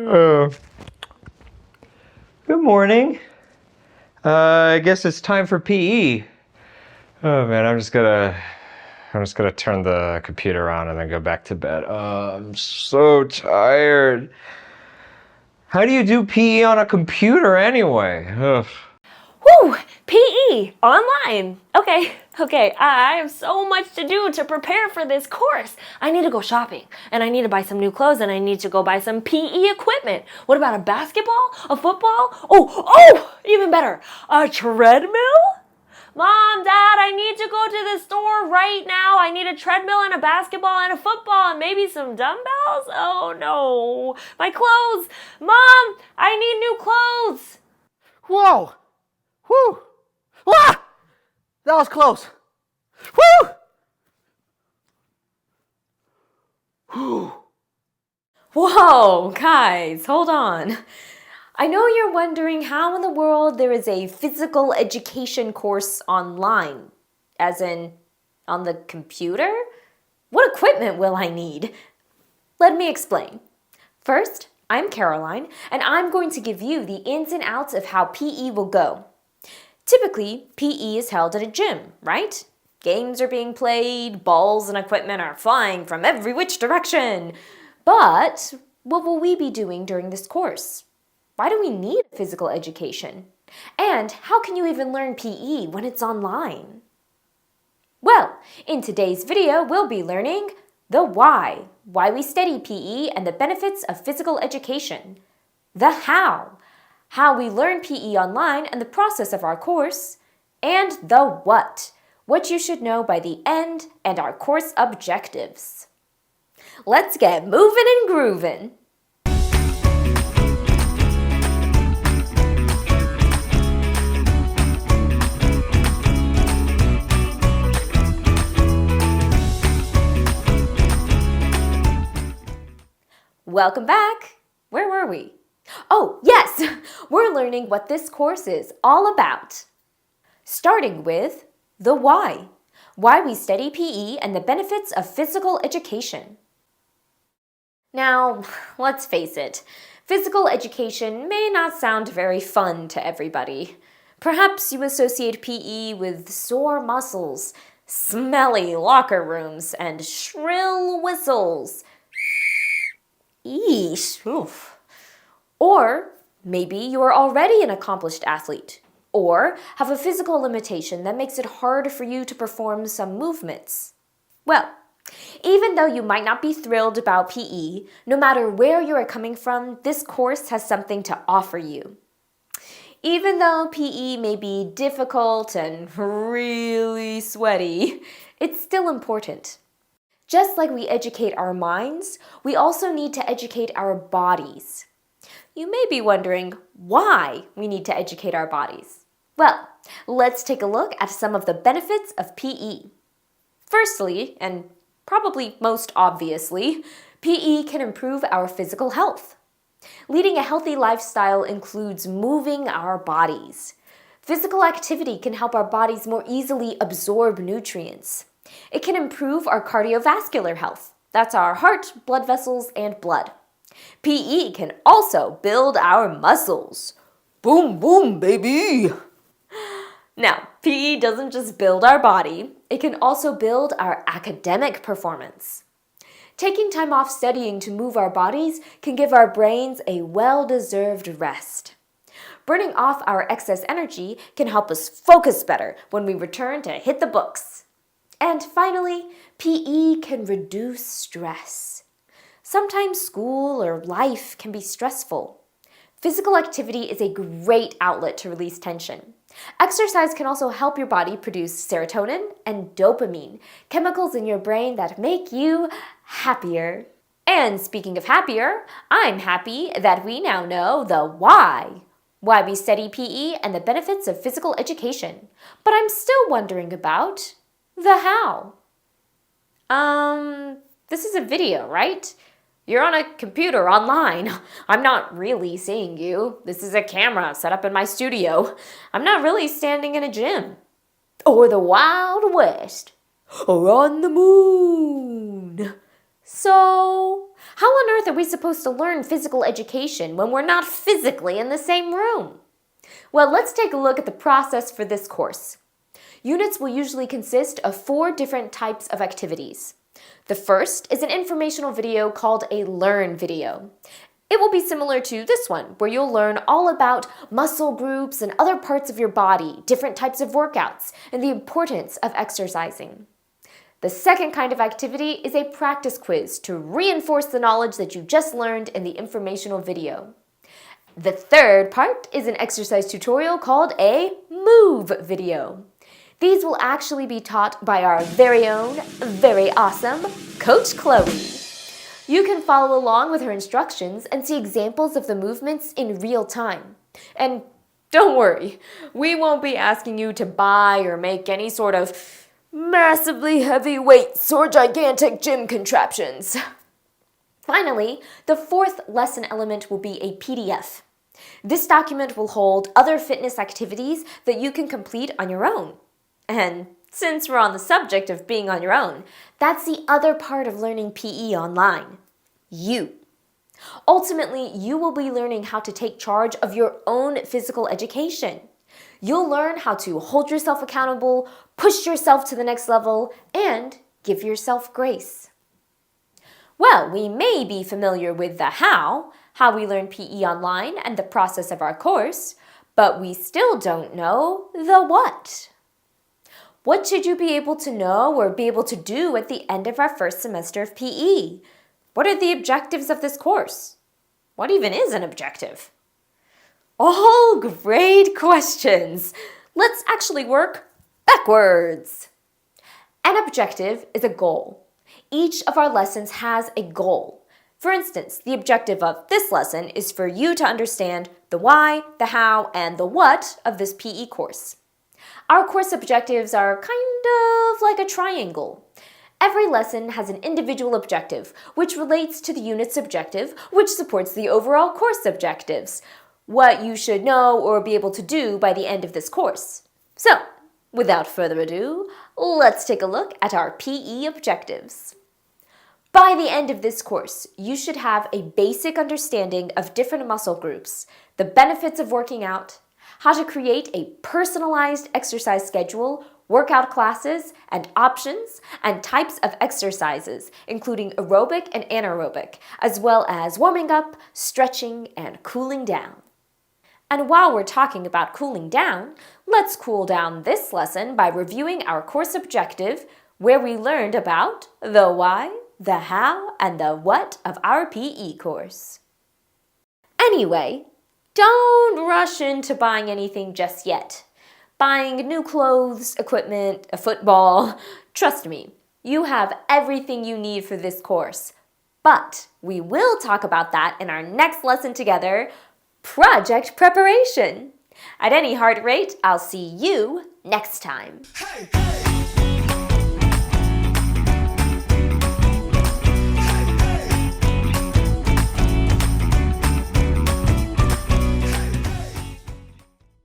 Uh, Good morning. I guess it's time for PE. Oh man, I'm just gonna turn the computer on and then go back to bed. Oh, I'm so tired. How do you do PE on a computer anyway? Ugh. Whew, PE online. Okay. I have so much to do to prepare for this course. I need to go shopping and I need to buy some new clothes and I need to go buy some PE equipment. What about a basketball? A football? Oh, even better, a treadmill? Mom, Dad, I need to go to the store right now. I need a treadmill and a basketball and a football and maybe some dumbbells. Oh no, my clothes. Mom, I need new clothes. Whoa! Whew! Ah! That was close. Whew! Whoa, guys, hold on. I know you're wondering how in the world there is a physical education course online, as in on the computer? What equipment will I need? Let me explain. First, I'm Caroline, and I'm going to give you the ins and outs of how PE will go. Typically, PE is held at a gym, right? Games are being played, balls and equipment are flying from every which direction. But what will we be doing during this course? Why do we need physical education? And how can you even learn PE when it's online? Well, in today's video, we'll be learning the why we study PE and the benefits of physical education, the how we learn PE online and the process of our course, and the what you should know by the end and our course objectives. Let's get moving and grooving. Welcome back. Where were we? Oh, yes, we're learning what this course is all about. Starting with the why we study PE and the benefits of physical education. Now, let's face it, physical education may not sound very fun to everybody. Perhaps you associate PE with sore muscles, smelly locker rooms, and shrill whistles. Eesh, oof. Or maybe you are already an accomplished athlete, or have a physical limitation that makes it hard for you to perform some movements. Well, even though you might not be thrilled about PE, no matter where you are coming from, this course has something to offer you. Even though PE may be difficult and really sweaty, it's still important. Just like we educate our minds, we also need to educate our bodies. You may be wondering why we need to educate our bodies. Well, let's take a look at some of the benefits of PE. Firstly, and probably most obviously, PE can improve our physical health. Leading a healthy lifestyle includes moving our bodies. Physical activity can help our bodies more easily absorb nutrients. It can improve our cardiovascular health. That's our heart, blood vessels, and blood. PE can also build our muscles. Boom, boom, baby! Now, PE doesn't just build our body, it can also build our academic performance. Taking time off studying to move our bodies can give our brains a well-deserved rest. Burning off our excess energy can help us focus better when we return to hit the books. And finally, PE can reduce stress. Sometimes school or life can be stressful. Physical activity is a great outlet to release tension. Exercise can also help your body produce serotonin and dopamine, chemicals in your brain that make you happier. And speaking of happier, I'm happy that we now know the why we study PE and the benefits of physical education. But I'm still wondering about the how. This is a video, right? You're on a computer online. I'm not really seeing you. This is a camera set up in my studio. I'm not really standing in a gym. Or the Wild West. Or on the moon. So, how on earth are we supposed to learn physical education when we're not physically in the same room? Well, let's take a look at the process for this course. Units will usually consist of 4 different types of activities. The first is an informational video called a Learn video. It will be similar to this one, where you'll learn all about muscle groups and other parts of your body, different types of workouts, and the importance of exercising. The second kind of activity is a practice quiz to reinforce the knowledge that you just learned in the informational video. The third part is an exercise tutorial called a Move video. These will actually be taught by our very own, very awesome Coach Chloe. You can follow along with her instructions and see examples of the movements in real time. And don't worry, we won't be asking you to buy or make any sort of massively heavy weights or gigantic gym contraptions. Finally, the fourth lesson element will be a PDF. This document will hold other fitness activities that you can complete on your own. And since we're on the subject of being on your own, that's the other part of learning PE online. You. Ultimately, you will be learning how to take charge of your own physical education. You'll learn how to hold yourself accountable, push yourself to the next level, and give yourself grace. Well, we may be familiar with the how we learn PE online and the process of our course, but we still don't know the what. What should you be able to know or be able to do at the end of our first semester of PE? What are the objectives of this course? What even is an objective? All great questions. Let's actually work backwards. An objective is a goal. Each of our lessons has a goal. For instance, the objective of this lesson is for you to understand the why, the how, and the what of this PE course. Our course objectives are kind of like a triangle. Every lesson has an individual objective, which relates to the unit's objective, which supports the overall course objectives, what you should know or be able to do by the end of this course. So, without further ado, let's take a look at our PE objectives. By the end of this course, you should have a basic understanding of different muscle groups, the benefits of working out, how to create a personalized exercise schedule, workout classes, and options, and types of exercises, including aerobic and anaerobic, as well as warming up, stretching, and cooling down. And while we're talking about cooling down, let's cool down this lesson by reviewing our course objective, where we learned about the why, the how, and the what of our PE course. Anyway, don't rush into buying anything just yet. Buying new clothes, equipment, a football. Trust me, you have everything you need for this course. But we will talk about that in our next lesson together, project preparation. At any heart rate, I'll see you next time. Hey, hey.